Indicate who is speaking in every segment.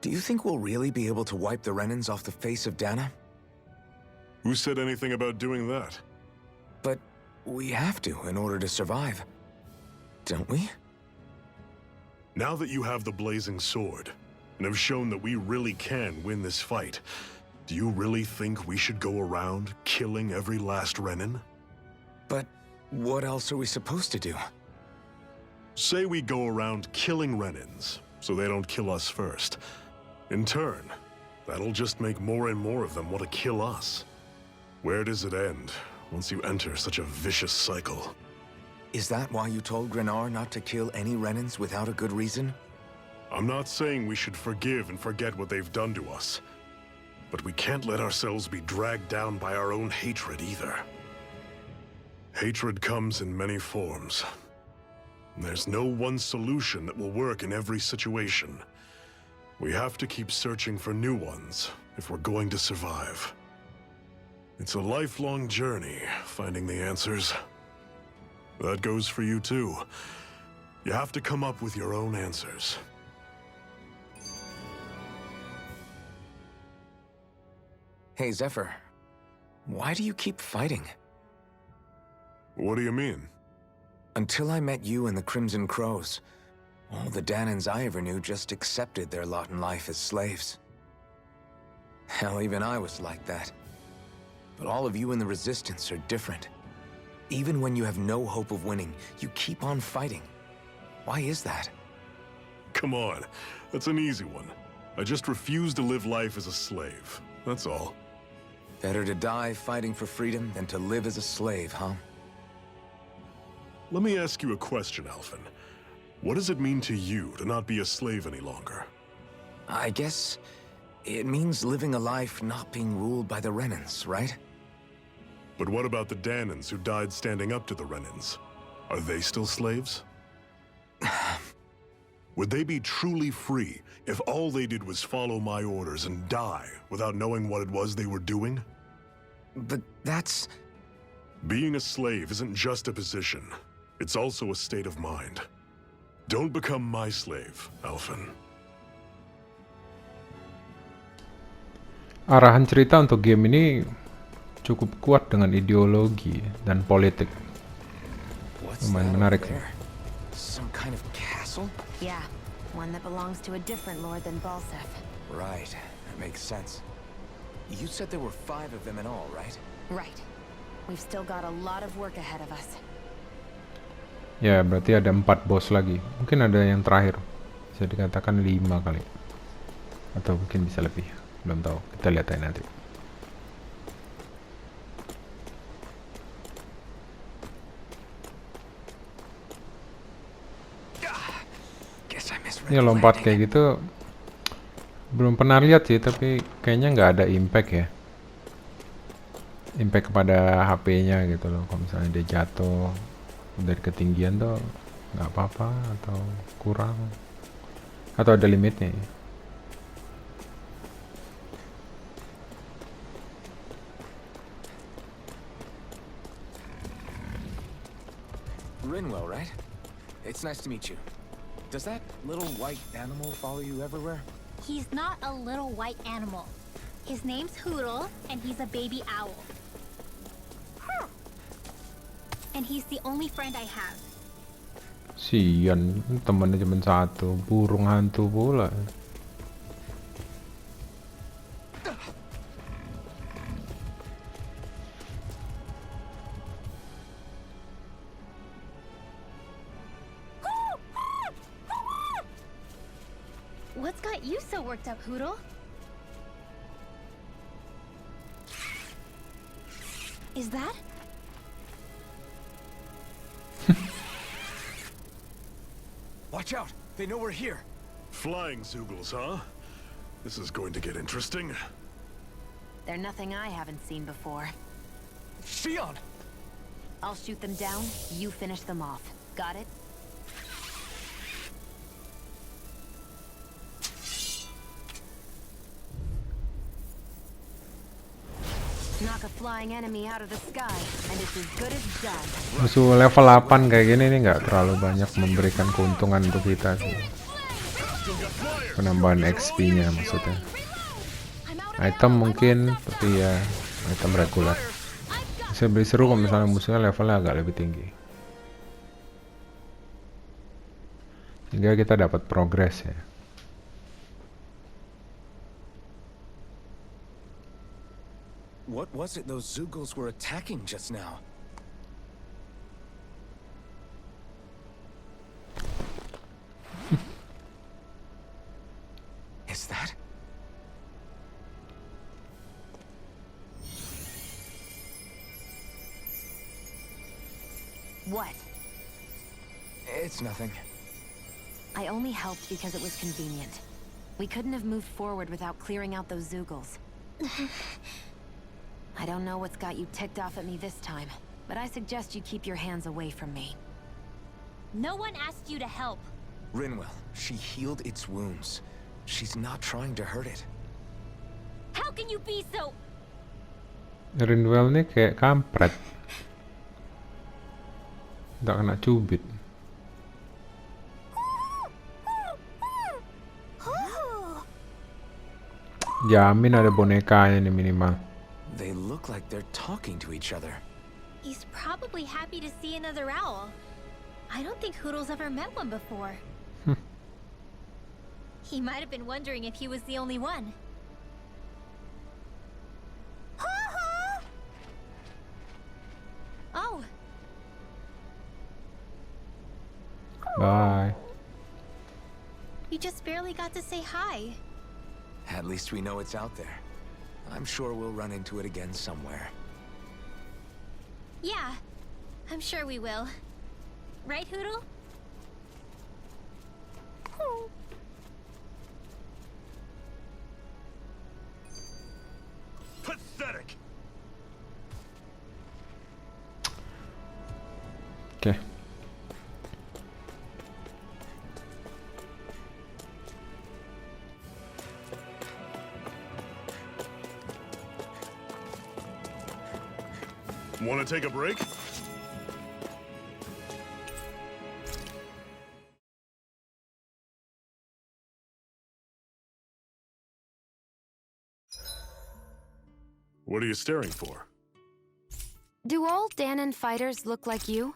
Speaker 1: Do you think we'll really be able to wipe the Renans off the face of Dana?
Speaker 2: Who said anything about doing that?
Speaker 1: But we have to in order to survive. Don't we?
Speaker 2: Now that you have the blazing sword, and have shown that we really can win this fight, do you really think we should go around killing every last Renan?
Speaker 1: But what else are we supposed to do?
Speaker 2: Say we go around killing Renans, so they don't kill us first. In turn, that'll just make more and more of them want to kill us. Where does it end once you enter such a vicious cycle?
Speaker 1: Is that why you told Grenar not to kill any Renans without a good reason?
Speaker 2: I'm not saying we should forgive and forget what they've done to us. But we can't let ourselves be dragged down by our own hatred either. Hatred comes in many forms. There's no one solution that will work in every situation. We have to keep searching for new ones if we're going to survive. It's a lifelong journey, finding the answers. That goes for you too. You have to come up with your own answers.
Speaker 1: Hey, Zephyr. Why do you keep fighting?
Speaker 2: What do you mean?
Speaker 1: Until I met you and the Crimson Crows, all the Danans I ever knew just accepted their lot in life as slaves. Hell, even I was like that. But all of you in the Resistance are different. Even when you have no hope of winning, you keep on fighting. Why is that?
Speaker 2: Come on, that's an easy one. I just refuse to live life as a slave, that's all.
Speaker 1: Better to die fighting for freedom than to live as a slave, huh?
Speaker 2: Let me ask you a question, Alphen. What does it mean to you to not be a slave any longer?
Speaker 1: I guess it means living a life not being ruled by the Renans, right?
Speaker 2: But what about the Danans who died standing up to the Renans? Are they still slaves? Would they be truly free if all they did was follow my orders and die without knowing what it was they were doing?
Speaker 1: But that's...
Speaker 2: Being a slave isn't just a position. It's also a state of mind. Don't become my slave, Alphen.
Speaker 3: Arahan cerita untuk game ini cukup kuat dengan ideologi dan politik. Lumayan menarik sih.
Speaker 1: Some kind of castle?
Speaker 4: Yeah, one that belongs to a different lord than Balsef.
Speaker 1: Right, that makes sense. You said there were 5 of them in all, right?
Speaker 4: Right. We've still got a lot of work ahead of us.
Speaker 3: Ya, berarti ada 4 bos lagi. Mungkin ada yang terakhir. Bisa dikatakan 5 kali. Atau mungkin bisa lebih. Belum tahu. Kita lihat aja nanti. Ini lompat kayak gitu belum pernah lihat sih, tapi kayaknya nggak ada impact ya. Impact kepada HP-nya gitu loh. Kalau misalnya dia jatuh dari ketinggian tuh nggak apa-apa atau kurang, atau ada limitnya ya.
Speaker 1: Rinwell, right? It's nice to meet you. Does that little white animal follow you everywhere?
Speaker 5: He's not a little white animal. His name's Hoodle, and he's a baby owl. And he's the only friend I have.
Speaker 3: Sian, temannya cuma satu, burung hantu pula.
Speaker 5: What's got you so worked up, Hoodle? Is that?
Speaker 1: Watch out! They know we're here!
Speaker 2: Flying Zoogles, huh? This is going to get interesting.
Speaker 4: They're nothing I haven't seen before.
Speaker 1: Shion!
Speaker 4: I'll shoot them down, you finish them off. Got it? Knock a flying enemy out of the sky, and it's as good as done.
Speaker 3: Musuh level 8 kayak gini nih nggak terlalu banyak memberikan keuntungan untuk kita sih. Penambahan XP-nya maksudnya. Item mungkin, tapi ya item regular. Bisa beli seru kalau misalnya musuhnya levelnya agak lebih tinggi. Sehingga kita dapat progress ya.
Speaker 1: What was it those Zugals were attacking just now? Is that?
Speaker 4: What?
Speaker 1: It's nothing.
Speaker 4: I only helped because it was convenient. We couldn't have moved forward without clearing out those Zugals. I don't know what's got you ticked off at me this time, but I suggest you keep your hands away from me.
Speaker 5: No one asked you to help.
Speaker 1: Rinwell, she healed its wounds. She's not trying to hurt it.
Speaker 5: How can you be so...
Speaker 3: Rinwell nih kayak kampret. Nggak kena cubit. Jamin ada bonekanya nih minimal.
Speaker 1: They look like they're talking to each other.
Speaker 5: He's probably happy to see another owl. I don't think Hoodle's ever met one before. He might have been wondering if he was the only one. Oh.
Speaker 3: Bye.
Speaker 5: You just barely got to say hi.
Speaker 1: At least we know it's out there. I'm sure we'll run into it again somewhere.
Speaker 5: Yeah, I'm sure we will. Right, Hoodle?
Speaker 2: Pathetic!
Speaker 3: Oke.
Speaker 2: Want to take a break? What are you staring for?
Speaker 4: Do all Danon fighters look like you?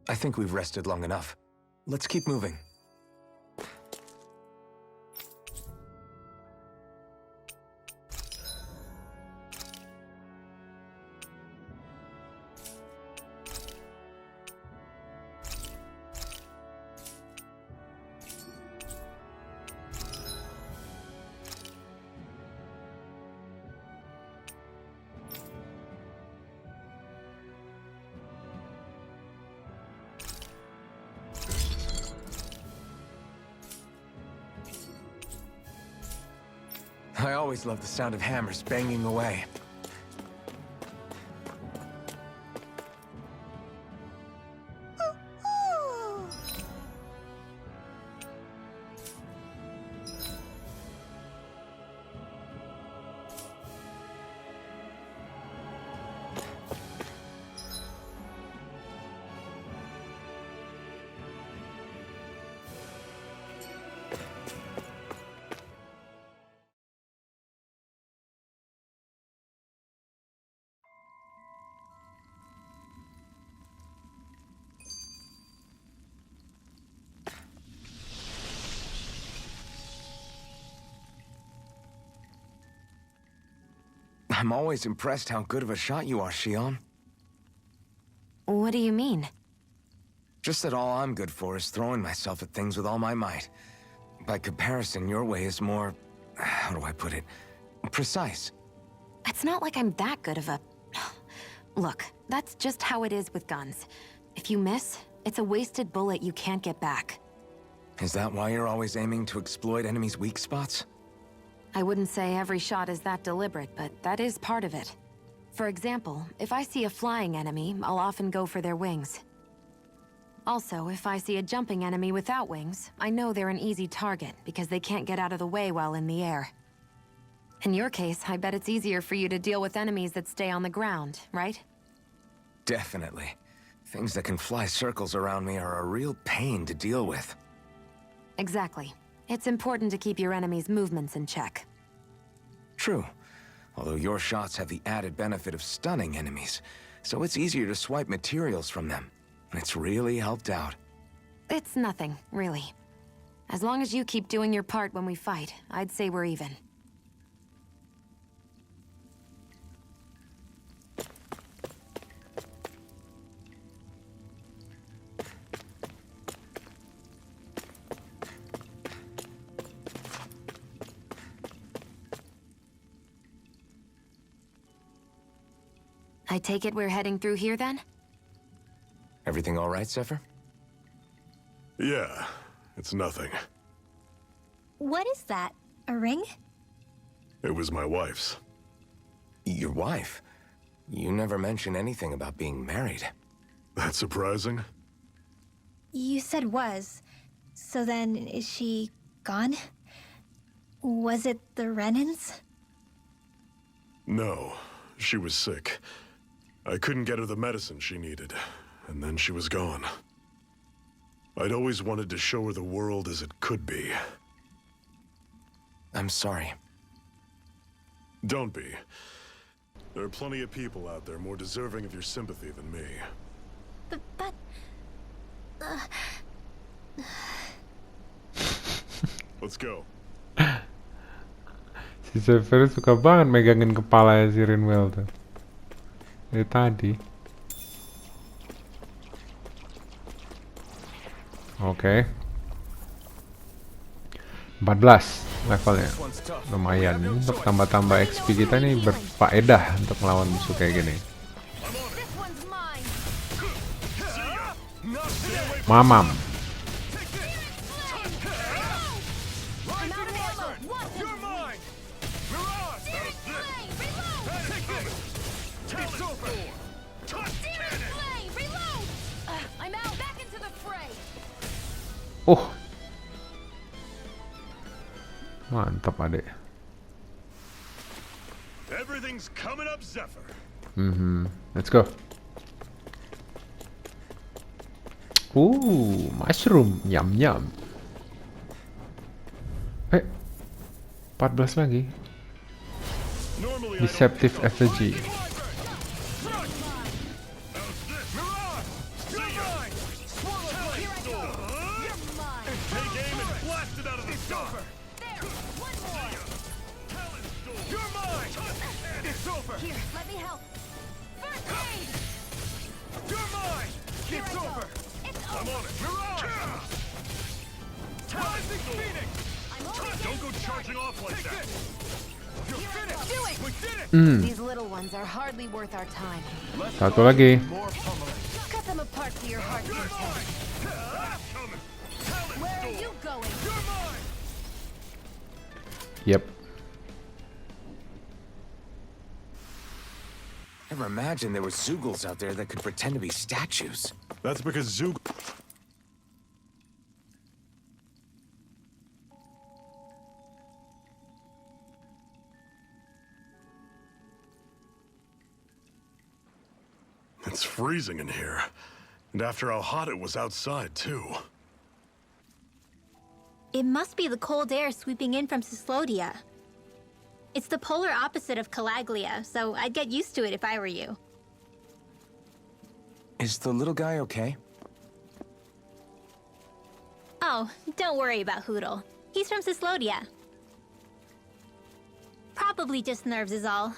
Speaker 1: I think we've rested long enough. Let's keep moving. I always love the sound of hammers banging away. I'm always impressed how good of a shot you are, Shion.
Speaker 4: What do you mean?
Speaker 1: Just that all I'm good for is throwing myself at things with all my might. By comparison, your way is more... how do I put it? Precise.
Speaker 4: It's not like I'm that good of a... Look, that's just how it is with guns. If you miss, it's a wasted bullet you can't get back.
Speaker 1: Is that why you're always aiming to exploit enemies' weak spots?
Speaker 4: I wouldn't say every shot is that deliberate, but that is part of it. For example, if I see a flying enemy, I'll often go for their wings. Also, if I see a jumping enemy without wings, I know they're an easy target because they can't get out of the way while in the air. In your case, I bet it's easier for you to deal with enemies that stay on the ground, right?
Speaker 1: Definitely. Things that can fly circles around me are a real pain to deal with.
Speaker 4: Exactly. It's important to keep your enemy's movements in check.
Speaker 1: True. Although your shots have the added benefit of stunning enemies, so it's easier to swipe materials from them. It's really helped out.
Speaker 4: It's nothing, really. As long as you keep doing your part when we fight, I'd say we're even. I take it we're heading through here, then?
Speaker 1: Everything all right, Zephyr?
Speaker 2: Yeah, it's nothing.
Speaker 5: What is that? A ring?
Speaker 2: It was my wife's.
Speaker 1: Your wife? You never mentioned anything about being married.
Speaker 2: That's surprising?
Speaker 5: You said was. So then, is she gone? Was it the Renans?
Speaker 2: No, she was sick. I couldn't get her the medicine she needed, and then she was gone. I'd always wanted to show her the world as it could be.
Speaker 1: I'm sorry.
Speaker 2: Don't be. There are plenty of people out there more deserving of your sympathy than me.
Speaker 5: But...
Speaker 2: Let's go.
Speaker 3: Si Zephyr suka banget megangin kepala si Rinwell tuh. Dari tadi. Oke. 14 levelnya. Lumayan. Untuk tambah-tambah XP kita nih berfaedah untuk melawan musuh kayak gini. Mamam. Mantap, adek.
Speaker 2: Everything's coming up, Zephyr.
Speaker 3: Let's go. Mushroom, yum yum. 14 lagi. Deceptive effigy.
Speaker 4: These little ones are hardly worth our time.
Speaker 3: Satu lagi.
Speaker 4: Cut them apart to your heart's content. Where are you going?
Speaker 3: Yep.
Speaker 1: Never imagined there were Zoogles out there that could pretend to be statues.
Speaker 2: That's because Zoog... It's freezing in here. And after how hot it was outside, too.
Speaker 5: It must be the cold air sweeping in from Cyslodia. It's the polar opposite of Calaglia, so I'd get used to it if I were you.
Speaker 1: Is the little guy okay?
Speaker 5: Oh, don't worry about Hootle. He's from Cyslodia. Probably just nerves is all.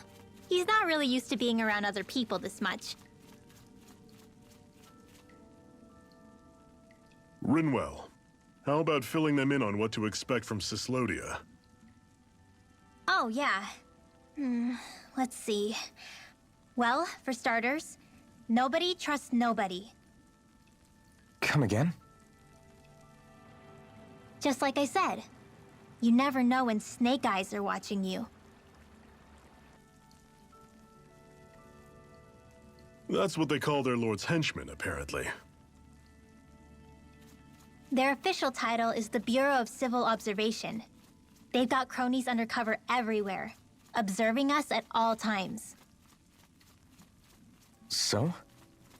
Speaker 5: He's not really used to being around other people this much.
Speaker 2: Rinwell, how about filling them in on what to expect from Cyslodia?
Speaker 5: Oh, yeah. Let's see. Well, for starters, nobody trusts nobody.
Speaker 1: Come again?
Speaker 5: Just like I said, you never know when snake eyes are watching you.
Speaker 2: That's what they call their lord's henchmen, apparently.
Speaker 5: Their official title is the Bureau of Civil Observation. They've got cronies undercover everywhere, observing us at all times.
Speaker 1: So?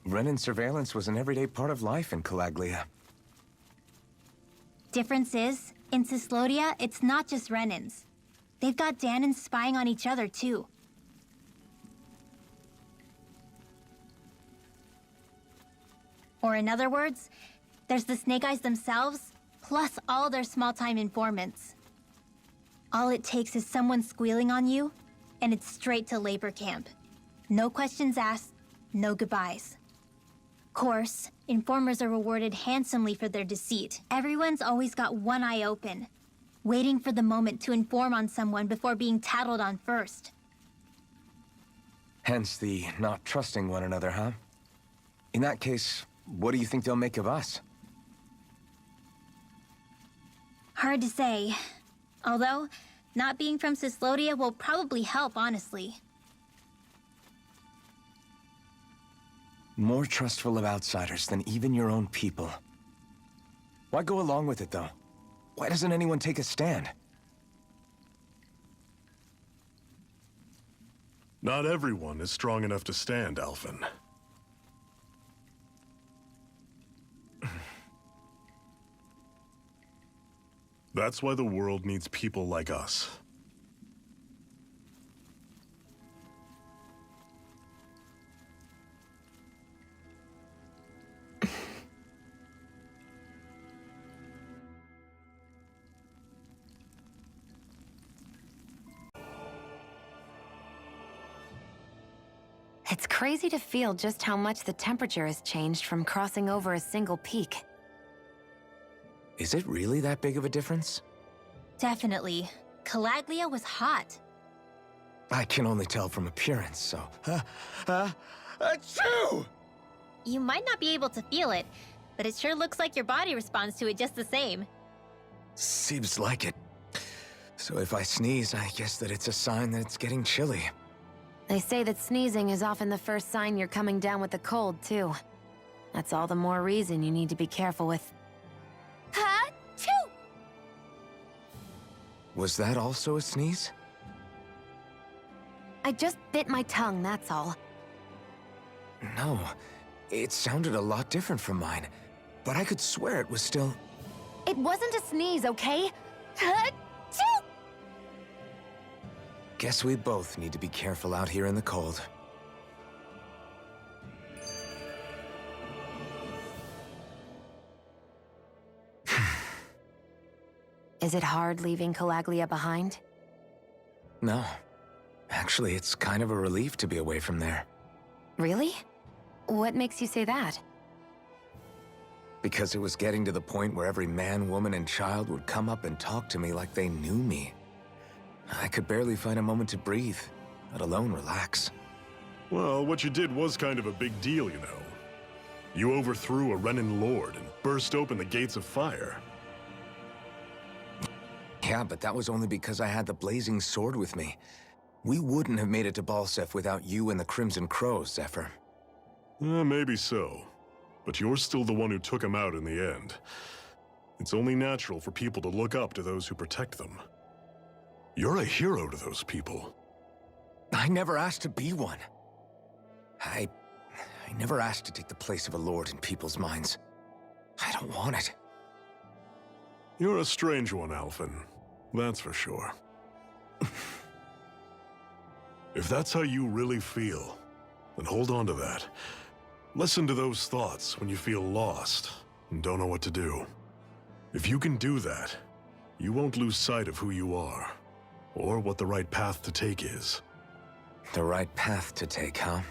Speaker 1: Renin surveillance was an everyday part of life in Calaglia.
Speaker 5: Difference is, in Sislodia, it's not just Renins. They've got Danans spying on each other, too. Or in other words, there's the Snake Eyes themselves, plus all their small-time informants. All it takes is someone squealing on you, and it's straight to labor camp. No questions asked, no goodbyes. Course, informers are rewarded handsomely for their deceit. Everyone's always got one eye open, waiting for the moment to inform on someone before being tattled on first.
Speaker 1: Hence the not trusting one another, huh? In that case, what do you think they'll make of us?
Speaker 5: Hard to say. Although, not being from Sislodia will probably help, honestly.
Speaker 1: More trustful of outsiders than even your own people. Why go along with it, though? Why doesn't anyone take a stand?
Speaker 2: Not everyone is strong enough to stand, Alphen. That's why the world needs people like us.
Speaker 4: It's crazy to feel just how much the temperature has changed from crossing over a single peak.
Speaker 1: Is it really that big of a difference?
Speaker 5: Definitely. Calaglia was hot.
Speaker 1: I can only tell from appearance, so... Achoo!
Speaker 5: You might not be able to feel it, but it sure looks like your body responds to it just the same.
Speaker 1: Seems like it. So if I sneeze, I guess that it's a sign that it's getting chilly.
Speaker 4: They say that sneezing is often the first sign you're coming down with the cold, too. That's all the more reason you need to be careful with... Ha-choo!
Speaker 1: Was that also a sneeze?
Speaker 4: I just bit my tongue, that's all.
Speaker 1: No, it sounded a lot different from mine. But I could swear it was still...
Speaker 4: It wasn't a sneeze, okay? Ha-choo!
Speaker 1: Guess we both need to be careful out here in the cold.
Speaker 4: Is it hard leaving Calaglia behind?
Speaker 1: No. Actually, it's kind of a relief to be away from there.
Speaker 4: Really? What makes you say that?
Speaker 1: Because it was getting to the point where every man, woman, and child would come up and talk to me like they knew me. I could barely find a moment to breathe, let alone relax.
Speaker 2: Well, what you did was kind of a big deal, you know. You overthrew a Renin lord and burst open the gates of fire.
Speaker 1: Yeah, but that was only because I had the blazing sword with me. We wouldn't have made it to Balsef without you and the Crimson Crows, Zephyr.
Speaker 2: Maybe so. But you're still the one who took him out in the end. It's only natural for people to look up to those who protect them. You're a hero to those people.
Speaker 1: I never asked to be one. I never asked to take the place of a lord in people's minds. I don't want it.
Speaker 2: You're a strange one, Alphen. That's for sure. If that's how you really feel, then hold on to that. Listen to those thoughts when you feel lost and don't know what to do. If you can do that, you won't lose sight of who you are, or what the right path to take is.
Speaker 1: The right path to take, huh?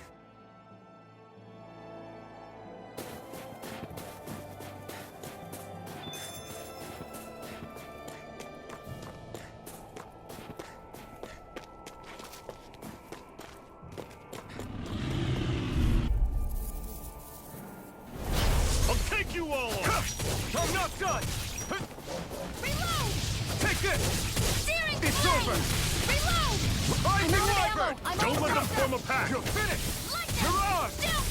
Speaker 2: I'll take you all on!
Speaker 6: I'm not done!
Speaker 5: Reload!
Speaker 6: Take this!
Speaker 5: Steering
Speaker 6: It's
Speaker 5: plane!
Speaker 6: over!
Speaker 5: Reload!
Speaker 6: Rising
Speaker 4: out of
Speaker 6: Wyvern!
Speaker 4: ammo! I'm
Speaker 2: Don't
Speaker 4: out
Speaker 2: let
Speaker 4: of
Speaker 2: them form a pack!
Speaker 6: You're finished!
Speaker 5: Like
Speaker 6: You're
Speaker 5: it!
Speaker 6: on!
Speaker 5: Down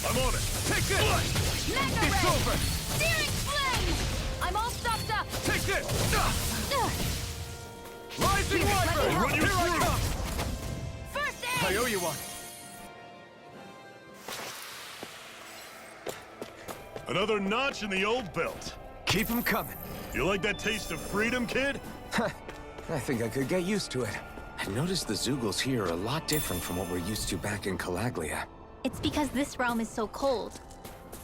Speaker 2: I'm on it.
Speaker 6: Take this!
Speaker 5: Mega
Speaker 6: It's
Speaker 5: ray!
Speaker 6: over!
Speaker 5: Searing flame! I'm all stopped up!
Speaker 6: Take this!
Speaker 5: Ugh.
Speaker 6: Rising
Speaker 5: Here, let me
Speaker 6: Wyvern!
Speaker 5: help.
Speaker 2: Run you
Speaker 6: Here I
Speaker 2: through.
Speaker 6: come!
Speaker 5: First
Speaker 6: I
Speaker 5: aid!
Speaker 6: owe you one.
Speaker 2: Another notch in the old belt.
Speaker 1: Keep 'em coming.
Speaker 2: You like that taste of freedom, kid?
Speaker 1: I think I could get used to it. I noticed the Zoogles here are a lot different from what we're used to back in Calaglia.
Speaker 5: It's because this realm is so cold.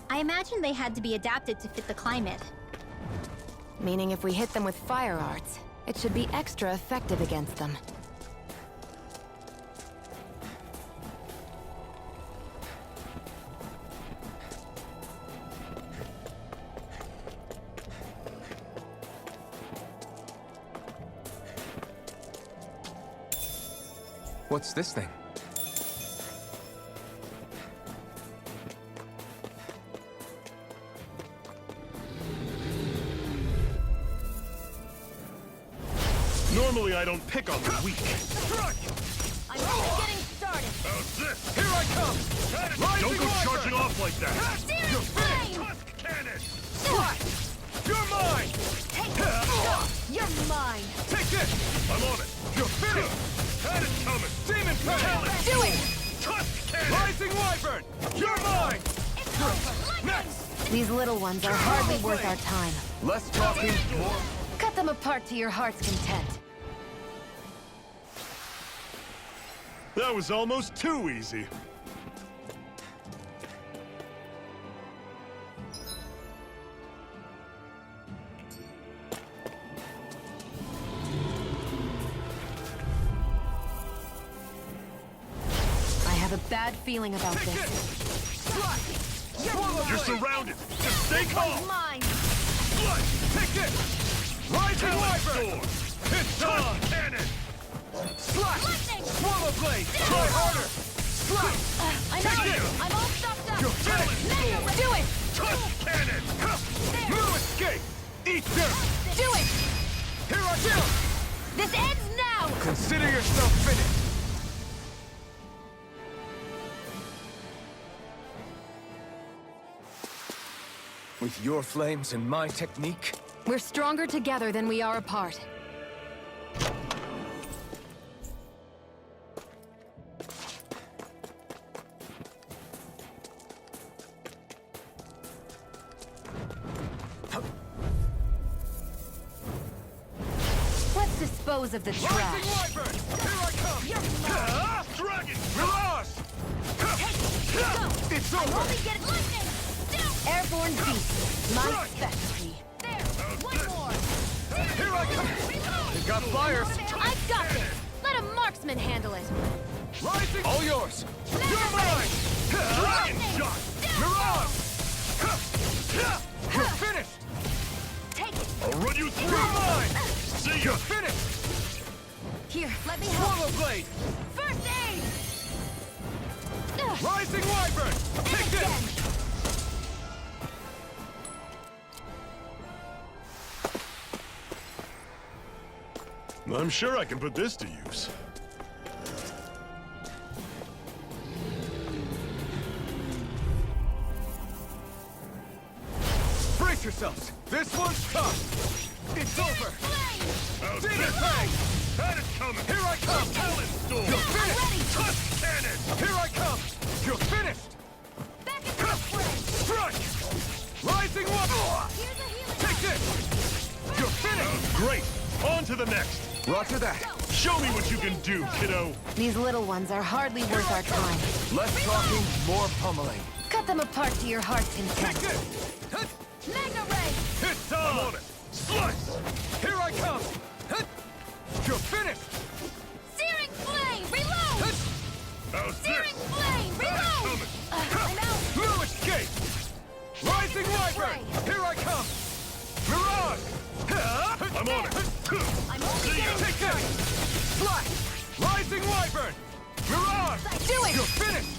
Speaker 5: I imagine they had to be adapted to fit the climate.
Speaker 4: Meaning if we hit them with fire arts, it should be extra effective against them.
Speaker 1: What's this thing?
Speaker 2: Normally I don't pick on the weak.
Speaker 5: I'm only getting started!
Speaker 2: How's this?
Speaker 6: Here I come!
Speaker 2: Don't go
Speaker 6: Wyvern!
Speaker 2: charging off like that.
Speaker 5: Searing flame!
Speaker 2: Tusk cannon!
Speaker 6: You're mine!
Speaker 5: You're mine!
Speaker 6: Take this!
Speaker 2: I'm on it.
Speaker 6: You're finished!
Speaker 2: Had it coming.
Speaker 6: Demon Pelt!
Speaker 5: Do it!
Speaker 2: Tusk cannon!
Speaker 6: Rising Wyvern! You're mine!
Speaker 5: It's over!
Speaker 6: Next!
Speaker 4: These little ones are hardly worth our time.
Speaker 1: Less talking, more...
Speaker 4: Cut them apart to your heart's content.
Speaker 2: That was almost too easy.
Speaker 4: I have a bad feeling about this.
Speaker 2: You're surrounded. Just stay calm.
Speaker 5: Mine!
Speaker 6: Take this! Rising Wyvern! It's on!
Speaker 2: Tusk cannon!
Speaker 6: Slash!
Speaker 5: Lightning!
Speaker 6: Swallow blade! Try harder! Slash!
Speaker 5: I
Speaker 6: Take
Speaker 5: know!
Speaker 6: it!
Speaker 5: I'm all stopped up!
Speaker 6: You're finished!
Speaker 5: Mega ray! Do it!
Speaker 2: Tusk cannon!
Speaker 6: No escape! Eat dirt!
Speaker 5: Do it!
Speaker 6: Here I come!
Speaker 5: This ends now!
Speaker 6: Consider yourself finished!
Speaker 1: With your flames and my technique?
Speaker 4: We're stronger together than we are apart. Let's dispose of the
Speaker 6: Rising
Speaker 4: trash.
Speaker 6: Wyvern! Here I come!
Speaker 2: Dragon!
Speaker 6: Mirage! It's over!
Speaker 5: Only get lightning!
Speaker 4: Airborne beast, my
Speaker 6: Right.
Speaker 4: specialty.
Speaker 5: There! One more!
Speaker 6: Here I come! You got fires!
Speaker 5: I've got this! Let a marksman handle it!
Speaker 6: Rising! All yours!
Speaker 5: Mega
Speaker 6: You're
Speaker 5: ray!
Speaker 6: mine!
Speaker 2: Dragon shot!
Speaker 6: Mirage! You're finished!
Speaker 5: Take it!
Speaker 2: I'll run you
Speaker 6: You're
Speaker 2: through!
Speaker 6: mine!
Speaker 2: See ya!
Speaker 6: You're finished!
Speaker 5: Here, let me help!
Speaker 6: Swallow blade!
Speaker 5: First aid!
Speaker 6: Rising Wyvern! Take this!
Speaker 2: I'm sure I can put this to use.
Speaker 6: Brace yourselves! This one's tough! It's over!
Speaker 2: How's
Speaker 6: Demon
Speaker 2: this?
Speaker 6: Fang!
Speaker 2: Had it coming!
Speaker 6: Here I come!
Speaker 2: Talon storm!
Speaker 6: You're finished!
Speaker 2: Tusk cannon!
Speaker 6: Here I come! You're finished!
Speaker 5: Back into the fray!
Speaker 6: Strike! Rising Wyvern!
Speaker 5: Here's a healing!
Speaker 6: Take this! You're finished!
Speaker 2: Great! On to the next!
Speaker 1: Roger that.
Speaker 2: Show me what you can do, kiddo!
Speaker 4: These little ones are hardly worth our time.
Speaker 1: Less talking, more pummeling.
Speaker 4: Cut them apart to your heart's
Speaker 6: Take
Speaker 4: content.
Speaker 6: this! Hut!
Speaker 5: Mega ray!
Speaker 6: It's
Speaker 2: I'm
Speaker 6: on!
Speaker 2: on it! Slice!
Speaker 6: Here I come! Hut! You're finished!
Speaker 5: Searing flame! Reload!
Speaker 6: Hut!
Speaker 2: How's
Speaker 5: Searing
Speaker 2: this?
Speaker 5: flame! Reload!
Speaker 2: Coming!
Speaker 5: I'm out!
Speaker 6: No escape! Rising Wyvern! Here I come! Mirage!
Speaker 2: I'm on it!
Speaker 5: I'm only
Speaker 2: See ya!
Speaker 5: getting
Speaker 6: Take this! Slash! Rising Wyvern! Mirage!
Speaker 5: Do it!
Speaker 6: You're finished!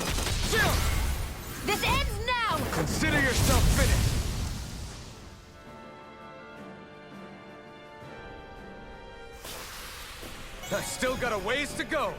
Speaker 6: Chill!
Speaker 5: This ends now!
Speaker 6: Consider yourself finished! I still got a ways to go!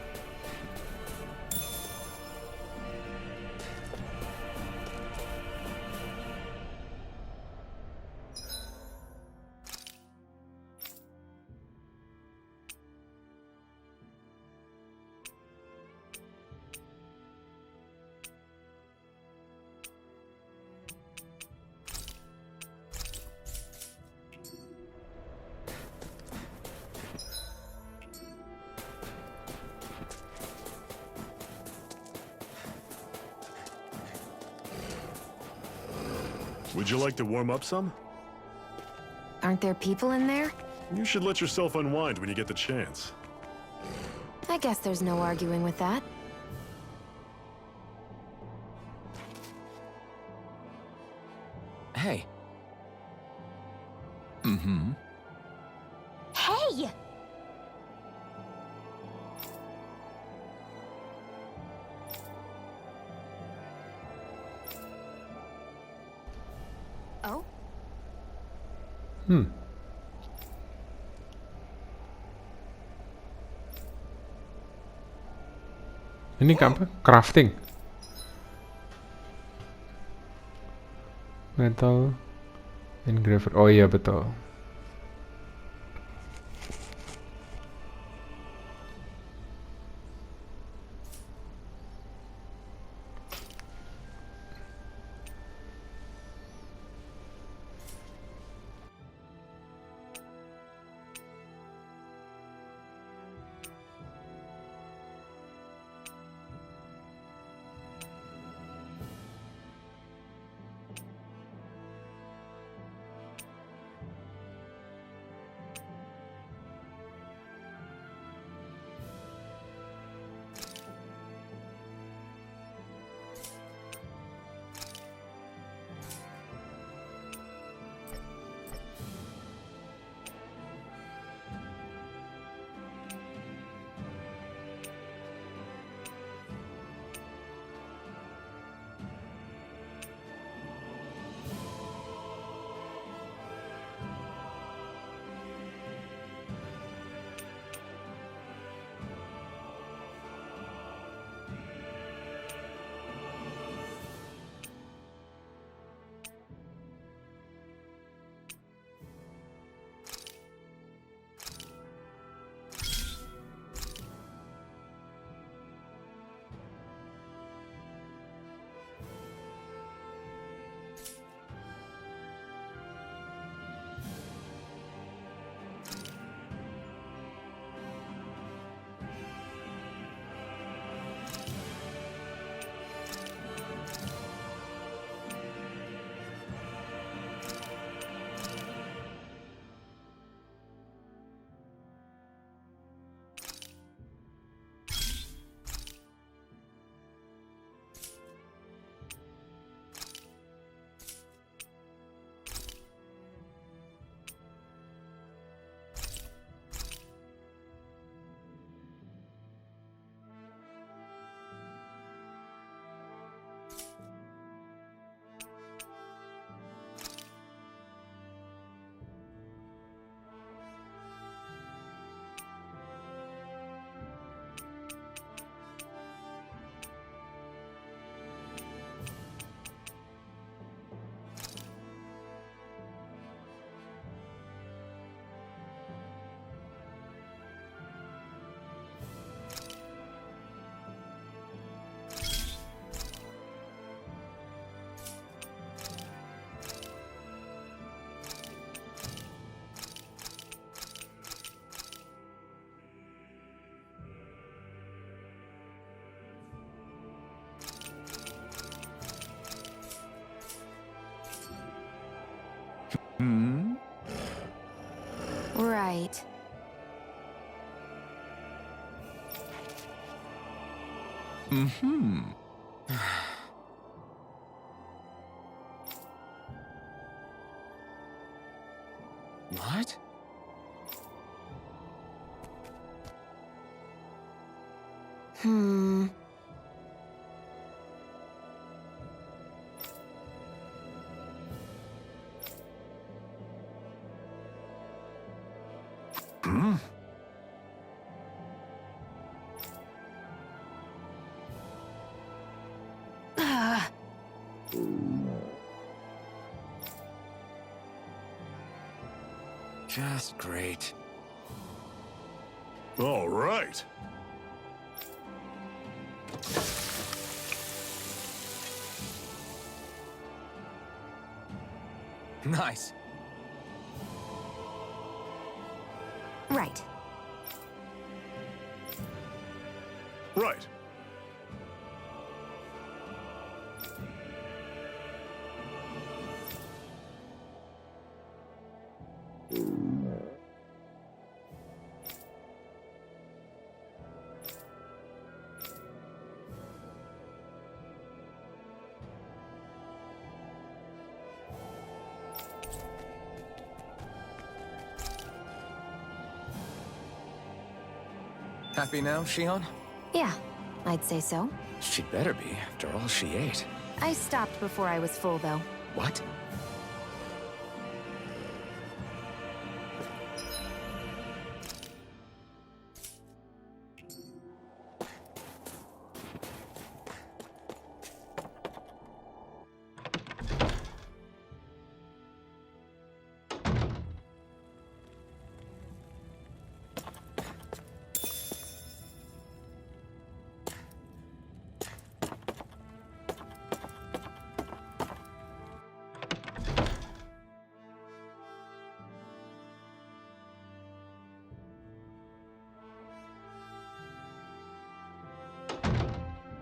Speaker 2: Would you like to warm up some?
Speaker 4: Aren't there people in there?
Speaker 2: You should let yourself unwind when you get the chance.
Speaker 4: I guess there's no arguing with that.
Speaker 1: Hey.
Speaker 5: Hey!
Speaker 4: Oh?
Speaker 3: Ini apa? Crafting. Metal engraver. Oh iya betul.
Speaker 4: Right.
Speaker 1: What?
Speaker 4: Hmm.
Speaker 1: Just great.
Speaker 2: All right.
Speaker 1: Nice.
Speaker 4: Right.
Speaker 2: Right.
Speaker 1: Happy now, Shion?
Speaker 4: Yeah, I'd say so.
Speaker 1: She'd better be, after all she ate.
Speaker 4: I stopped before I was full, though.
Speaker 1: What?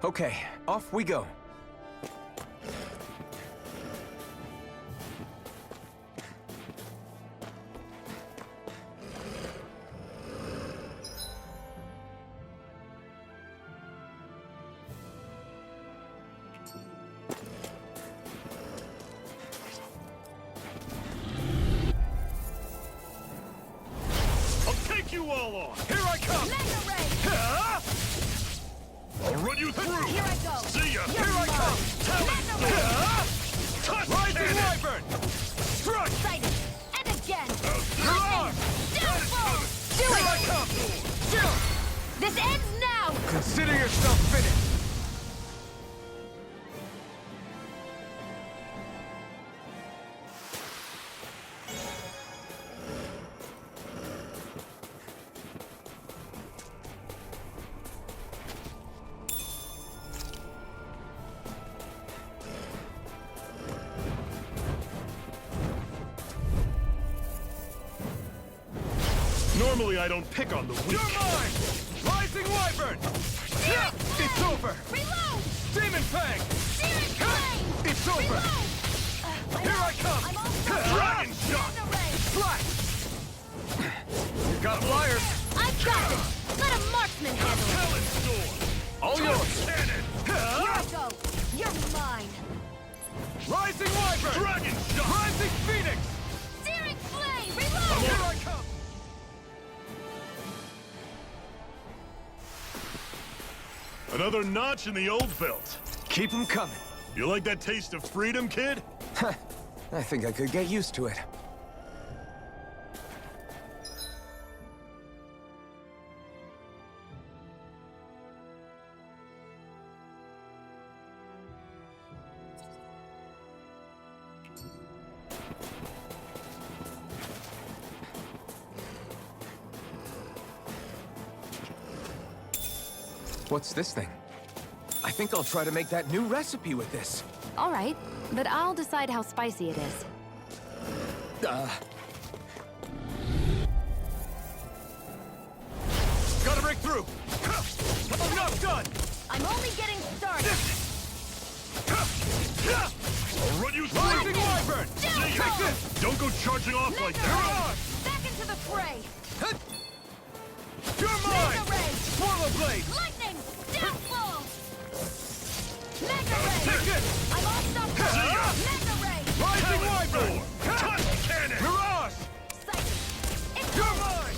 Speaker 1: Okay, off we go.
Speaker 2: I'll take you all on!
Speaker 6: Here I come!
Speaker 5: Mega Ray!
Speaker 2: I'll run you through!
Speaker 5: Here I go!
Speaker 2: See ya!
Speaker 6: Here I come!
Speaker 5: Mega Ray!
Speaker 2: Touch
Speaker 6: Rising
Speaker 2: cannon!
Speaker 6: Wyvern! Strike!
Speaker 5: Excited! And again!
Speaker 6: Mirage!
Speaker 5: Downfall! Do
Speaker 6: Here I
Speaker 5: it!
Speaker 6: come!
Speaker 5: Chill! This ends now!
Speaker 6: Consider yourself finished!
Speaker 2: Normally I don't pick on the weak.
Speaker 6: You're mine! Rising Wyvern! Yeah! It's over!
Speaker 5: Reload!
Speaker 6: Demon Fang!
Speaker 5: Searing Flame!
Speaker 6: It's over!
Speaker 5: Reload!
Speaker 6: Here I come!
Speaker 5: I'm all set!
Speaker 2: Dragon shot!
Speaker 5: Mega Ray!
Speaker 6: Flash! You got flyers!
Speaker 5: I've got this! Let a marksman handle it!
Speaker 2: Talon sword!
Speaker 6: All yours!
Speaker 2: Cannon!
Speaker 5: Here I go! You're mine!
Speaker 6: Rising Wyvern!
Speaker 2: Dragon shot!
Speaker 6: Rising Phoenix!
Speaker 5: Searing Flame! Reload!
Speaker 6: Here I come!
Speaker 2: Another notch in the old belt.
Speaker 1: Keep 'em coming.
Speaker 2: You like that taste of freedom, kid?
Speaker 1: I think I could get used to it. What's this thing? I think I'll try to make that new recipe with this.
Speaker 4: All right, but I'll decide how spicy it is.
Speaker 6: Gotta break through! I'm not done!
Speaker 5: I'm only getting started!
Speaker 2: I'll run you through!
Speaker 6: Rising Wyvern!
Speaker 2: See ya!
Speaker 6: Take this!
Speaker 2: Don't go charging off like that!
Speaker 6: Mirage!
Speaker 5: Back into the fray!
Speaker 6: You're mine!
Speaker 5: Mega Ray!
Speaker 6: Swallow Blade!
Speaker 5: Lightning! Downfall! Mega Ray!
Speaker 6: Take this!
Speaker 5: I'm all stopped up!
Speaker 2: See ya!
Speaker 5: Mega Ray!
Speaker 6: Rising
Speaker 2: Talon
Speaker 6: Wyvern!
Speaker 2: sword! Touch cannon!
Speaker 6: Mirage!
Speaker 5: Excited! It's
Speaker 6: You're
Speaker 5: over!
Speaker 6: mine!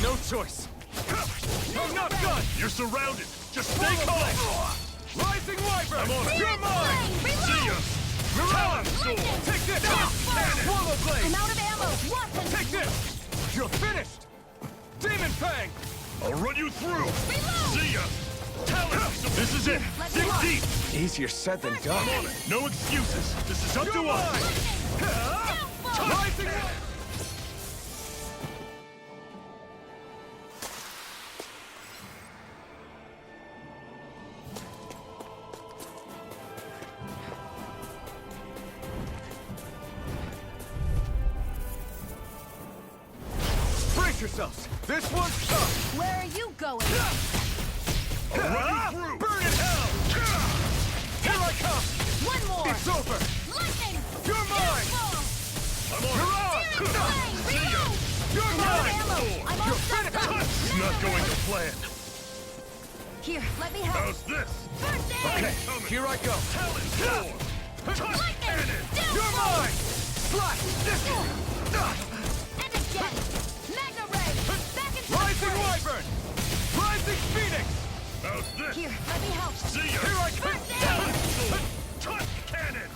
Speaker 6: No choice! I'm not done!
Speaker 2: You're surrounded! Just stay calm!
Speaker 6: Rising Wyvern!
Speaker 2: I'm on it.
Speaker 6: You're mine!
Speaker 2: See ya! Talon sword!
Speaker 6: Take this!
Speaker 2: Cannon!
Speaker 6: Swallow Blade!
Speaker 5: I'm out of ammo! Watson!
Speaker 6: Take this! You're finished! Demon Fang!
Speaker 2: I'll run you through!
Speaker 5: Reload!
Speaker 2: See ya! Talon! This is it!
Speaker 5: Let's
Speaker 2: Dig
Speaker 5: rock.
Speaker 2: deep!
Speaker 1: Easier said than done.
Speaker 2: I'm on it! No excuses! This is up
Speaker 6: You're
Speaker 2: to us!
Speaker 6: mine!
Speaker 5: Downfall!
Speaker 6: Rising Brace yourselves! This one's tough!
Speaker 5: Where are you going?
Speaker 2: I'll run you through!
Speaker 6: Burn in hell! Here I come!
Speaker 5: One more!
Speaker 6: It's over!
Speaker 5: Lightning!
Speaker 6: You're mine!
Speaker 5: Downfall!
Speaker 2: I'm on
Speaker 6: Mirage!
Speaker 5: Flame!
Speaker 2: See ya!
Speaker 5: Reload!
Speaker 6: You're
Speaker 5: I'm out of
Speaker 6: mine!
Speaker 5: ammo! I'm all
Speaker 6: You're
Speaker 5: stopped
Speaker 6: finished!
Speaker 5: up!
Speaker 2: It's not going to plan.
Speaker 4: Here, let me help.
Speaker 2: How's this?
Speaker 5: First aid!
Speaker 6: Okay, here I go.
Speaker 2: Talon Storm! Touch cannon!
Speaker 6: You're mine! Slash!
Speaker 5: And again! Magna Ray! Back into the
Speaker 6: Rising
Speaker 5: fray!
Speaker 6: Wyvern! Rising Phoenix!
Speaker 2: How's this?
Speaker 4: Here, let me help.
Speaker 2: See ya!
Speaker 6: Here I come!
Speaker 2: Talon Storm! Touch cannon!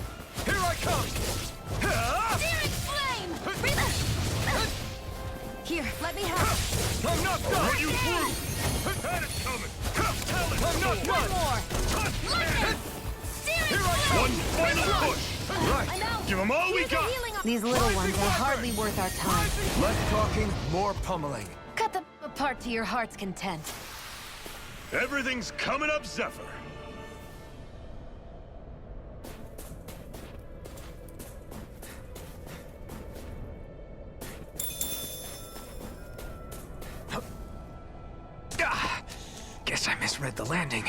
Speaker 6: Here I come!
Speaker 5: Searing flame!
Speaker 4: Here, let me help.
Speaker 6: I'm not
Speaker 2: Run
Speaker 6: done!
Speaker 2: you through! Had it coming! Talon
Speaker 6: I'm not
Speaker 2: Storm!
Speaker 6: done!
Speaker 4: More.
Speaker 2: Touch cannon!
Speaker 5: Searing
Speaker 6: Here I
Speaker 5: flame!
Speaker 2: One final push!
Speaker 6: Right!
Speaker 4: I'm out.
Speaker 2: Give them all we
Speaker 4: Here's a
Speaker 2: got!
Speaker 4: healing These little ones are hardly worth our time.
Speaker 6: Less talking, more pummeling.
Speaker 4: Cut them apart to your heart's content.
Speaker 2: Everything's coming up, Zephyr!
Speaker 1: Ah, guess I misread the landing.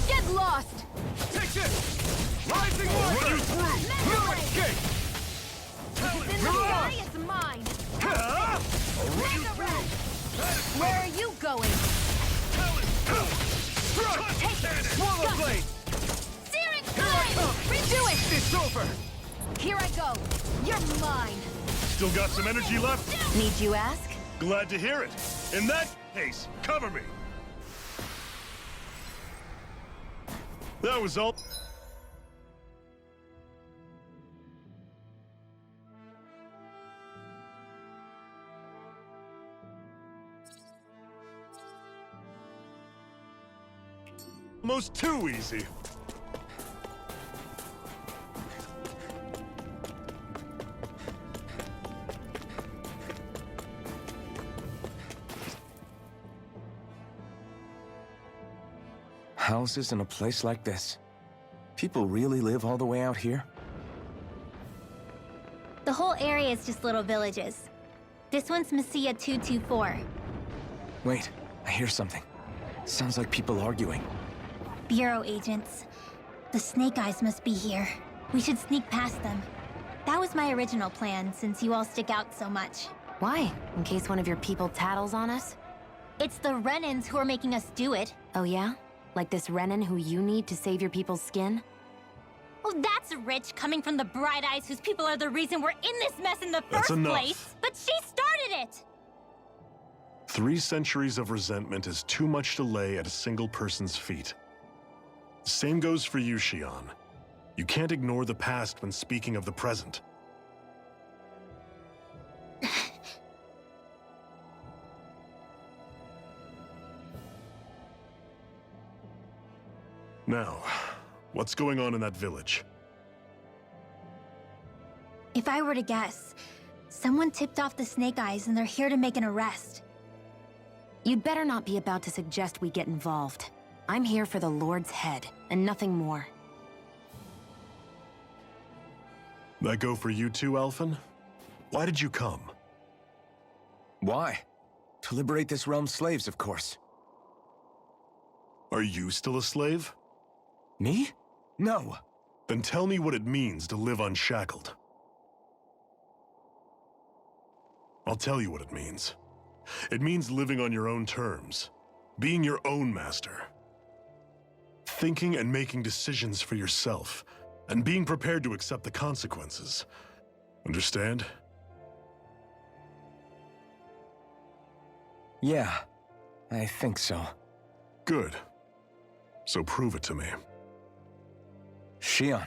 Speaker 4: Get lost!
Speaker 6: Take this! Rising Wyvern!
Speaker 2: Run you through!
Speaker 6: No escape!
Speaker 4: It's in the sky, it's mine!
Speaker 6: Ah!
Speaker 2: I'll run you through!
Speaker 4: Where are you going?
Speaker 2: Talon Storm!
Speaker 6: Strike!
Speaker 2: Touch cannon!
Speaker 6: Swallow blade!
Speaker 5: Searing
Speaker 6: Here I
Speaker 5: flame!
Speaker 6: come!
Speaker 4: Redo it!
Speaker 6: It's over!
Speaker 4: Here I go! You're mine!
Speaker 2: Still got some energy left?
Speaker 4: Need you ask?
Speaker 2: Glad to hear it. In that case, cover me. That was all. Almost too easy.
Speaker 1: Houses in a place like this. People really live all the way out here?
Speaker 5: The whole area is just little villages. This one's Messiah 224.
Speaker 1: Wait, I hear something. Sounds like people arguing.
Speaker 5: Bureau agents. The Snake Eyes must be here. We should sneak past them. That was my original plan, since you all stick out so much.
Speaker 4: Why? In case one of your people tattles on us?
Speaker 5: It's the Renans who are making us do it.
Speaker 4: Oh yeah? Like this Renan who you need to save your people's skin?
Speaker 5: Oh, that's rich, coming from the Bright Eyes whose people are the reason we're in this mess in the
Speaker 2: That's
Speaker 5: first
Speaker 2: enough.
Speaker 5: place. But she started it!
Speaker 2: 3 centuries of resentment is too much to lay at a single person's feet. Same goes for you, Xion. You can't ignore the past when speaking of the present. Now, what's going on in that village?
Speaker 5: If I were to guess, someone tipped off the Snake Eyes and they're here to make an arrest.
Speaker 4: You'd better not be about to suggest we get involved. I'm here for the Lord's head, and nothing more.
Speaker 2: That go for you too, Alphen? Why did you come?
Speaker 1: Why? To liberate this realm's slaves, of course.
Speaker 2: Are you still a slave?
Speaker 1: Me? No.
Speaker 2: Then tell me what it means to live unshackled. I'll tell you what it means. It means living on your own terms, being your own master. Thinking and making decisions for yourself, and being prepared to accept the consequences. Understand?
Speaker 1: Yeah, I think so.
Speaker 2: Good. So prove it to me.
Speaker 1: Xion.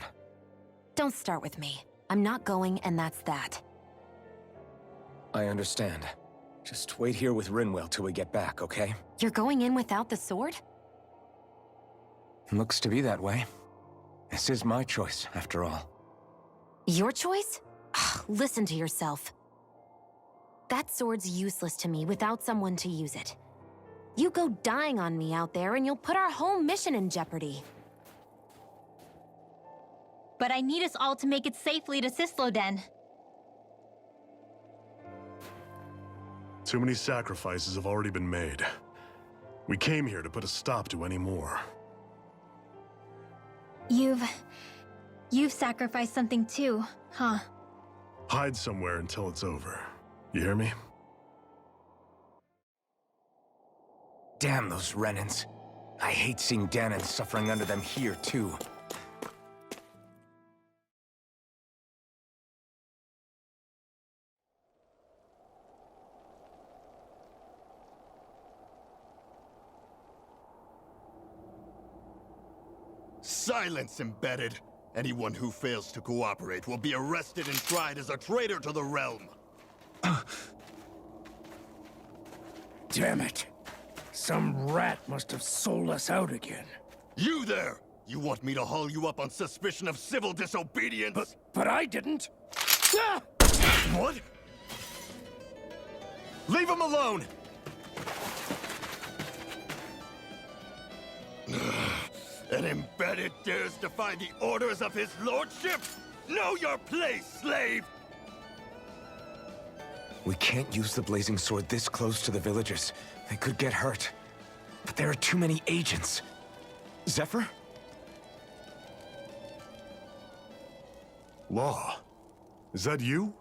Speaker 4: Don't start with me. I'm not going, and that's that.
Speaker 1: I understand. Just wait here with Rinwell till we get back, okay?
Speaker 4: You're going in without the sword?
Speaker 1: Looks to be that way. This is my choice, after all.
Speaker 4: Your choice? Listen to yourself. That sword's useless to me without someone to use it. You go dying on me out there and you'll put our whole mission in jeopardy.
Speaker 5: But I need us all to make it safely to Sisloden.
Speaker 2: Too many sacrifices have already been made. We came here to put a stop to any more.
Speaker 5: You've sacrificed something too, huh?
Speaker 2: Hide somewhere until it's over. You hear me?
Speaker 1: Damn those Renans. I hate seeing Danon suffering under them here, too.
Speaker 7: Silence, embedded! Anyone who fails to cooperate will be arrested and tried as a traitor to the realm.
Speaker 6: Damn it. Some rat must have sold us out again.
Speaker 7: You there! You want me to haul you up on suspicion of civil disobedience?
Speaker 6: But I didn't. Ah!
Speaker 7: What? Leave him alone! An embedded dares defy the orders of his lordship? Know your place, slave!
Speaker 1: We can't use the blazing sword this close to the villagers. They could get hurt. But there are too many agents. Zephyr?
Speaker 2: Law. Is that you?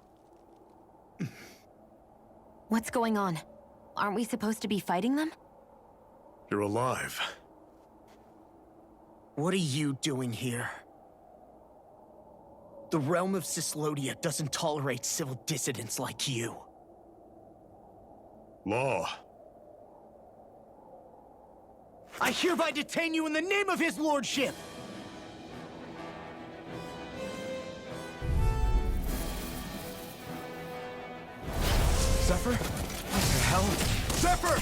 Speaker 4: What's going on? Aren't we supposed to be fighting them?
Speaker 2: You're alive.
Speaker 8: What are you doing here? The realm of Sislodia doesn't tolerate civil dissidents like you.
Speaker 2: Law.
Speaker 8: I hereby detain you in the name of his lordship!
Speaker 1: Zephyr? What the hell?
Speaker 6: Zephyr!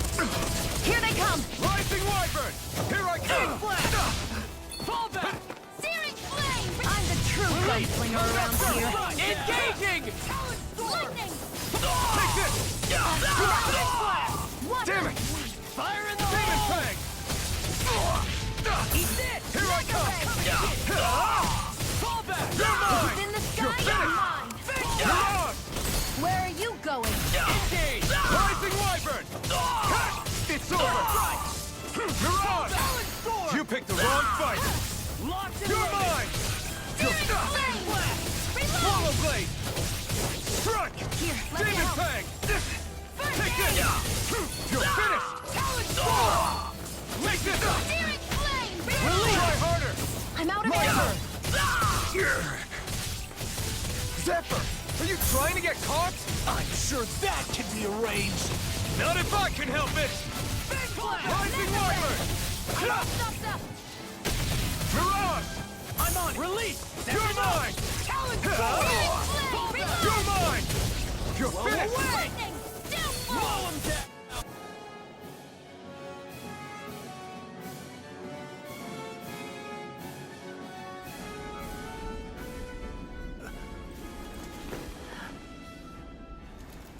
Speaker 4: Here they come!
Speaker 6: Rising Wyvern! Here I come!
Speaker 4: Fall back! Searing flame! I'm the true gunslinger around here.
Speaker 6: Engaging!
Speaker 4: Lightning!
Speaker 6: Take this!
Speaker 1: Damn it!
Speaker 6: Fire in the demon fang!
Speaker 4: Eat this!
Speaker 6: Here I come! Fall back! You're mine!
Speaker 4: It's in the sky,
Speaker 6: You're
Speaker 4: you're
Speaker 6: finished!
Speaker 4: mine!
Speaker 6: Mirage!
Speaker 4: Where are you going?
Speaker 6: Engage! Rising Wyvern! It's over! Mirage! You picked the wrong fight! You're mine!
Speaker 4: Searing flame!
Speaker 6: Swallow blade! Strike!
Speaker 4: Here, let me
Speaker 6: Demon
Speaker 4: help.
Speaker 6: fang!
Speaker 4: First
Speaker 6: Take
Speaker 4: aid!
Speaker 6: this! You're finished! Make this up!
Speaker 4: Searing flame!
Speaker 6: Try harder!
Speaker 4: I'm out of
Speaker 6: My
Speaker 4: ammo!
Speaker 6: turn! Zephyr! Are you trying to get caught?
Speaker 8: I'm sure that can be arranged!
Speaker 6: Not if I can help it! Rising Wyvern!
Speaker 4: Stop!
Speaker 6: Mirage!
Speaker 8: I'm on it! Release!
Speaker 6: You're mine! You're mine! You're finished!
Speaker 4: Lightning! Downfall!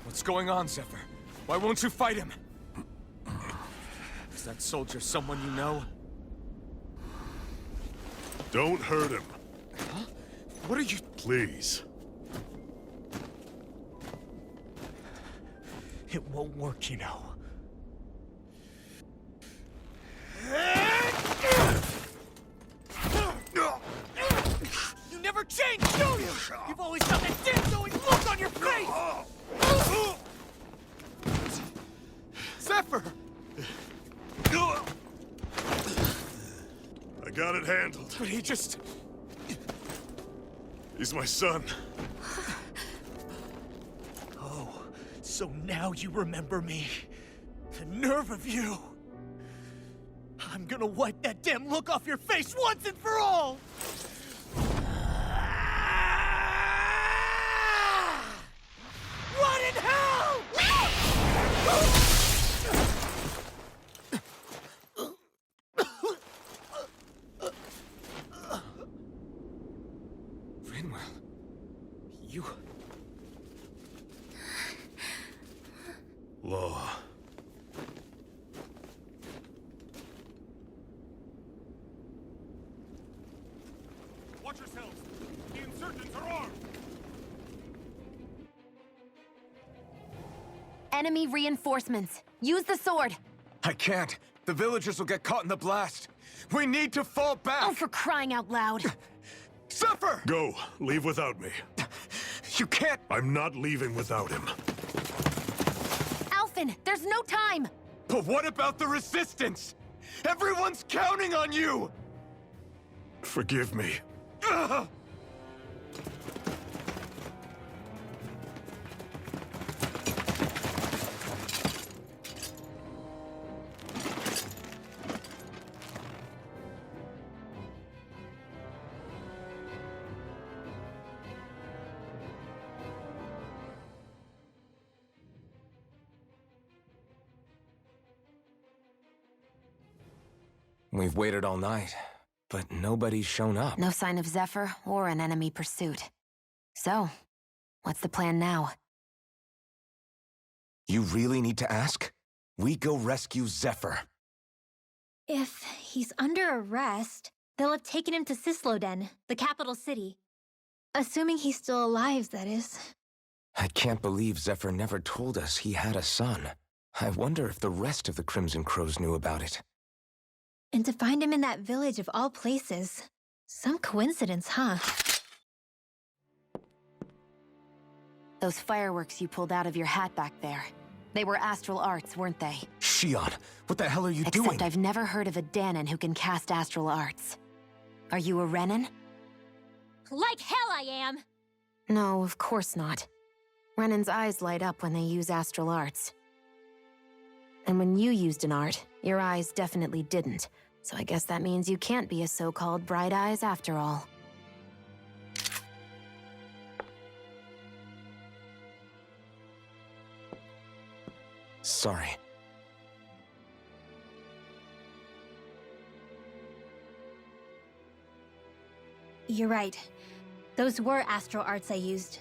Speaker 6: What's going on, Zephyr? Why won't you fight him? Is that soldier someone you know?
Speaker 2: Don't hurt him.
Speaker 6: Huh? What are you...
Speaker 2: Please.
Speaker 8: It won't work, you know. You never change, do you? You've always got that damn-knowing look on your face!
Speaker 6: Zephyr!
Speaker 2: I got it handled.
Speaker 6: But he just...
Speaker 2: He's my son.
Speaker 8: Oh, so now you remember me. The nerve of you! I'm gonna wipe that damn look off your face once and for all! What in hell?!
Speaker 6: Rinwell... You...
Speaker 2: Law.
Speaker 6: Watch yourselves! The insurgents are armed!
Speaker 4: Enemy reinforcements. Use the sword.
Speaker 1: I can't. The villagers will get caught in the blast. We need to fall back!
Speaker 4: Oh, for crying out loud.
Speaker 1: Zephyr!
Speaker 2: Go. Leave without me.
Speaker 1: You can't...
Speaker 2: I'm not leaving without him.
Speaker 4: Alphen, there's no time!
Speaker 1: But what about the resistance? Everyone's counting on you!
Speaker 2: Forgive me.
Speaker 1: Ugh! We've waited all night, but nobody's shown up.
Speaker 4: No sign of Zephyr or an enemy pursuit. So, what's the plan now?
Speaker 1: You really need to ask? We go rescue Zephyr.
Speaker 5: If he's under arrest, they'll have taken him to Cisloden, the capital city. Assuming he's still alive, that is.
Speaker 1: I can't believe Zephyr never told us he had a son. I wonder if the rest of the Crimson Crows knew about it.
Speaker 5: And to find him in that village of all places. Some coincidence, huh?
Speaker 4: Those fireworks you pulled out of your hat back there. They were astral arts, weren't they?
Speaker 1: Shion, what the hell are you doing?
Speaker 4: Except I've never heard of a Danon who can cast astral arts. Are you a Renan?
Speaker 5: Like hell I am!
Speaker 4: No, of course not. Renan's eyes light up when they use astral arts. And when you used an art, your eyes definitely didn't. So I guess that means you can't be a so-called bright eyes after all.
Speaker 1: Sorry.
Speaker 5: You're right. Those were astral arts I used.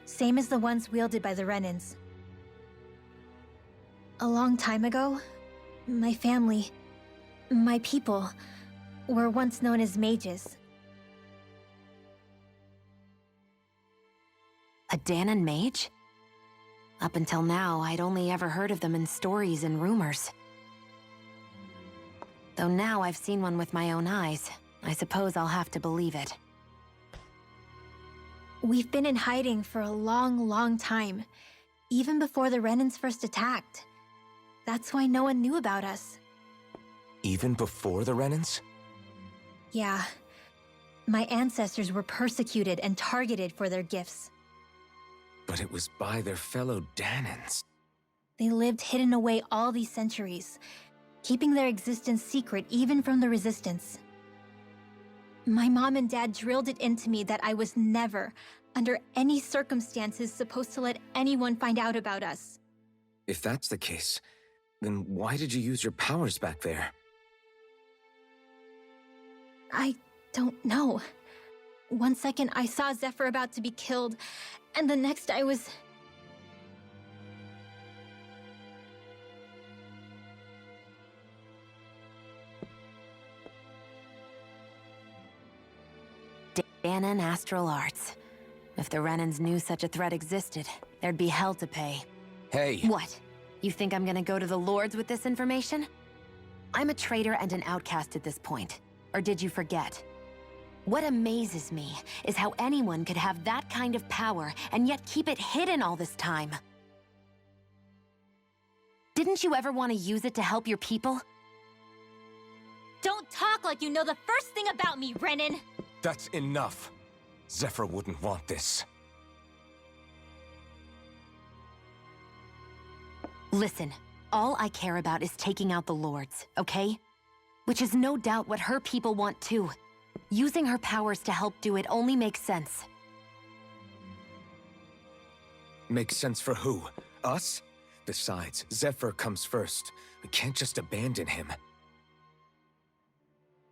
Speaker 5: Same as the ones wielded by the Renans. A long time ago, my family, my people, were once known as mages.
Speaker 4: A Danon mage? Up until now, I'd only ever heard of them in stories and rumors. Though now I've seen one with my own eyes, I suppose I'll have to believe it.
Speaker 5: We've been in hiding for a long, long time, even before the Renans first attacked. That's why no one knew about us.
Speaker 1: Even before the Renans?
Speaker 5: Yeah. My ancestors were persecuted and targeted for their gifts.
Speaker 1: But it was by their fellow Danons.
Speaker 5: They lived hidden away all these centuries, keeping their existence secret even from the Resistance. My mom and dad drilled it into me that I was never, under any circumstances, supposed to let anyone find out about us.
Speaker 1: If that's the case, then why did you use your powers back there?
Speaker 5: I don't know. One second I saw Zephyr about to be killed, and the next I was...
Speaker 4: Danon astral arts. If the Renans knew such a threat existed, there'd be hell to pay.
Speaker 1: Hey!
Speaker 4: What? You think I'm gonna go to the Lords with this information? I'm a traitor and an outcast at this point. Or did you forget? What amazes me is how anyone could have that kind of power and yet keep it hidden all this time. Didn't you ever want to use it to help your people?
Speaker 5: Don't talk like you know the first thing about me, Renan!
Speaker 1: That's enough. Zephyr wouldn't want this.
Speaker 4: Listen, all I care about is taking out the Lords, okay? Which is no doubt what her people want too. Using her powers to help do it only makes sense.
Speaker 1: Makes sense for who? Us? Besides, Zephyr comes first. We can't just abandon him.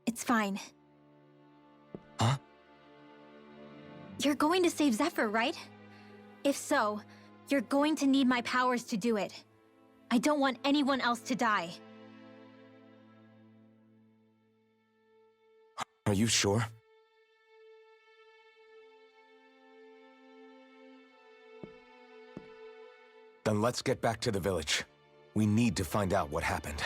Speaker 5: It's fine.
Speaker 1: Huh?
Speaker 5: You're going to save Zephyr, right? If so, you're going to need my powers to do it. I don't want anyone else to die.
Speaker 1: Are you sure? Then let's get back to the village. We need to find out what happened.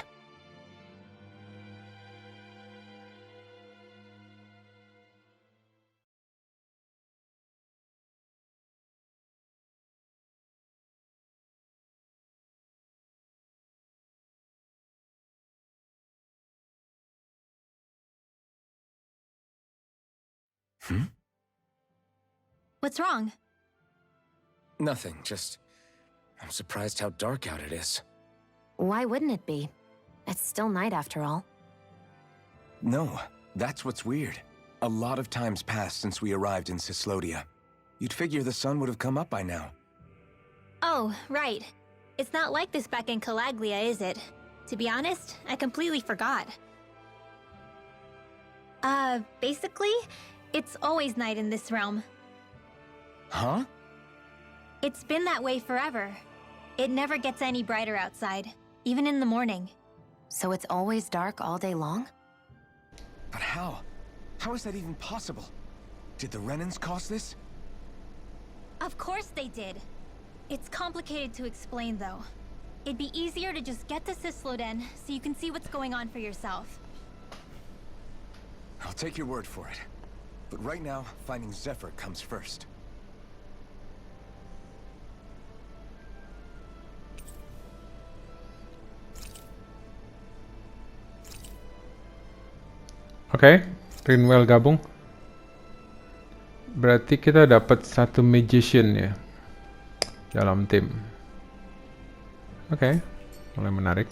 Speaker 5: What's wrong?
Speaker 1: Nothing, just... I'm surprised how dark out it is.
Speaker 4: Why wouldn't it be? It's still night after all.
Speaker 1: No, that's what's weird. A lot of time's passed since we arrived in Cislodia. You'd figure the sun would have come up by now.
Speaker 5: Oh, right. It's not like this back in Calaglia, is it? To be honest, I completely forgot. Basically, it's always night in this realm.
Speaker 1: Huh?
Speaker 5: It's been that way forever. It never gets any brighter outside, even in the morning.
Speaker 4: So it's always dark all day long?
Speaker 1: But how? How is that even possible? Did the Renans cause this?
Speaker 5: Of course they did. It's complicated to explain, though. It'd be easier to just get to Cisloden so you can see what's going on for yourself.
Speaker 1: I'll take your word for it. But right now, finding Zephyr comes first.
Speaker 3: Oke, Rinwell gabung. Berarti kita dapat satu magician ya dalam tim. Oke, mulai menarik.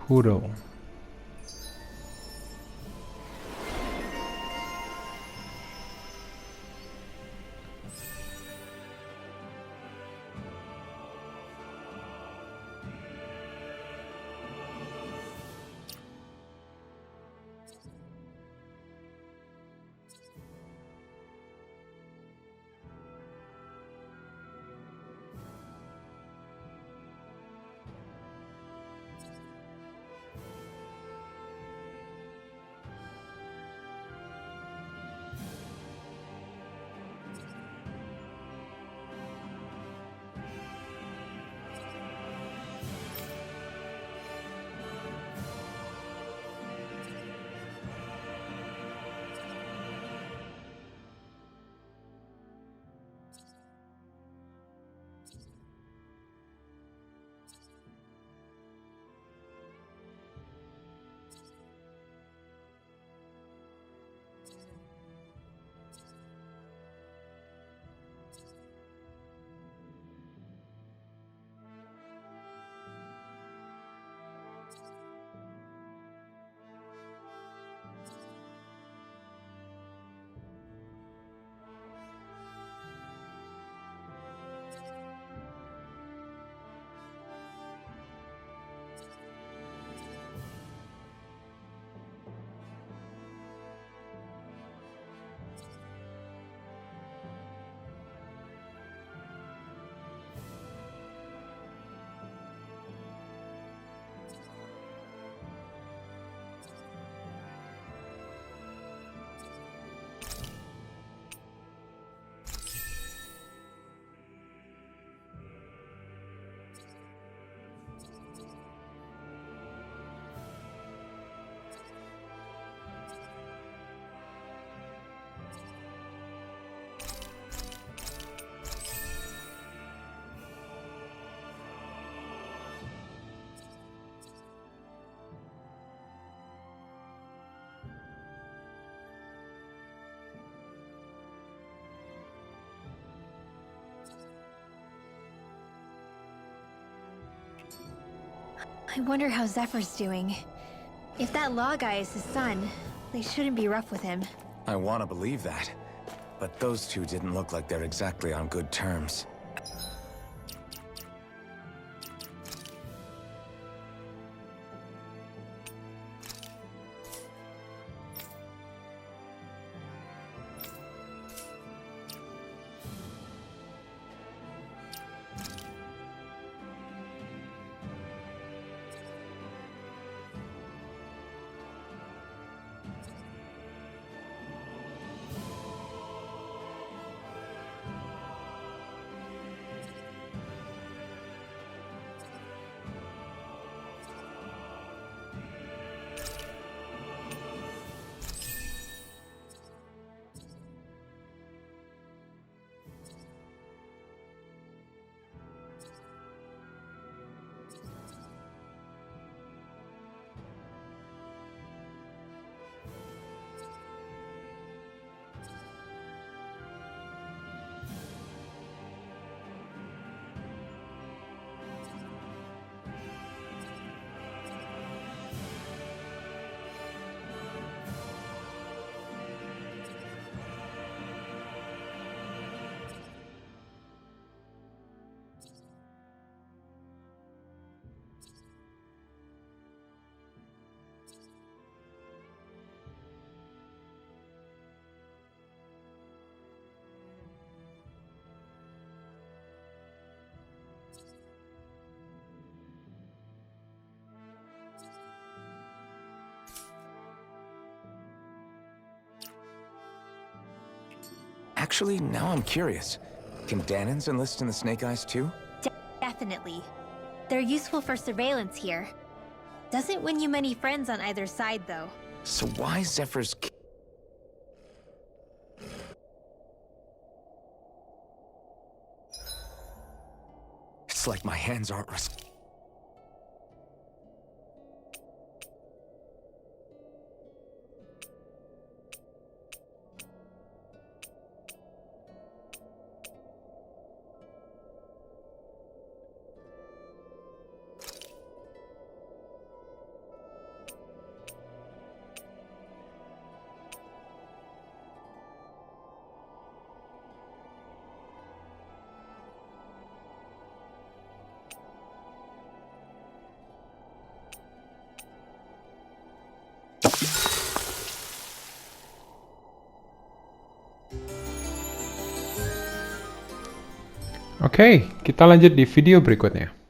Speaker 3: Huro.
Speaker 5: I wonder how Zephyr's doing. If that law guy is his son, they shouldn't be rough with him.
Speaker 1: I want to believe that. But those two didn't look like they're exactly on good terms. Actually, now I'm curious. Can Danans enlist in the Snake Eyes too?
Speaker 5: Definitely. They're useful for surveillance here. Doesn't win you many friends on either side, though.
Speaker 1: So why Zephyr's... It's like my hands aren't...
Speaker 3: Oke, kita lanjut di video berikutnya.